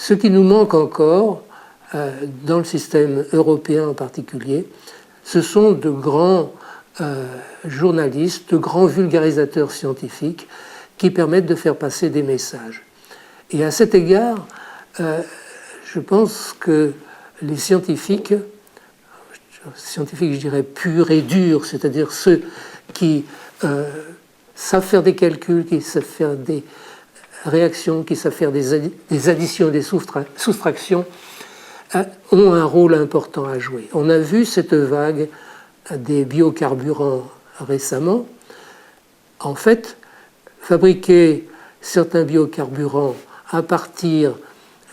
Ce qui nous manque encore, dans le système européen en particulier, ce sont de grands journalistes, de grands vulgarisateurs scientifiques qui permettent de faire passer des messages. Et à cet égard, je pense que les scientifiques, je dirais purs et durs, c'est-à-dire ceux qui savent faire des calculs, qui savent faire des réactions, qui savent faire des additions et des soustractions, ont un rôle important à jouer. On a vu cette vague des biocarburants récemment. En fait, fabriquer certains biocarburants à partir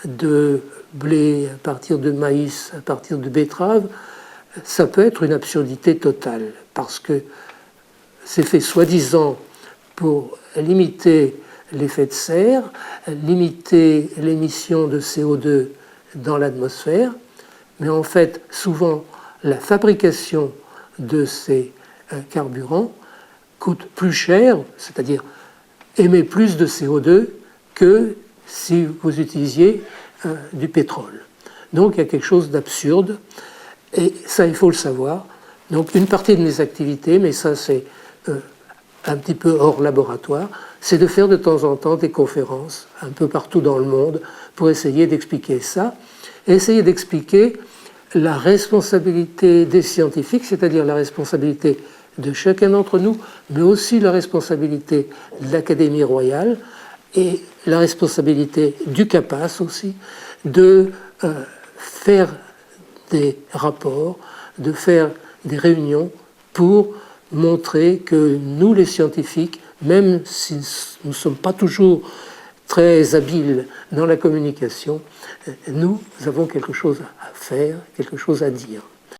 de blé, à partir de maïs, à partir de betterave, ça peut être une absurdité totale, parce que c'est fait soi-disant pour limiter l'effet de serre, limiter l'émission de CO2 dans l'atmosphère, mais en fait, souvent, la fabrication de ces carburants coûte plus cher, c'est-à-dire émet plus de CO2 que si vous utilisiez du pétrole. Donc il y a quelque chose d'absurde, et ça, il faut le savoir. Donc une partie de mes activités, mais ça c'est un petit peu hors laboratoire, c'est de faire de temps en temps des conférences un peu partout dans le monde pour essayer d'expliquer ça, et essayer d'expliquer la responsabilité des scientifiques, c'est-à-dire la responsabilité de chacun d'entre nous, mais aussi la responsabilité de l'Académie royale et la responsabilité du CAPAS aussi, de faire des rapports, de faire des réunions pour montrer que nous, les scientifiques, même si nous ne sommes pas toujours très habiles dans la communication, nous avons quelque chose à faire, quelque chose à dire.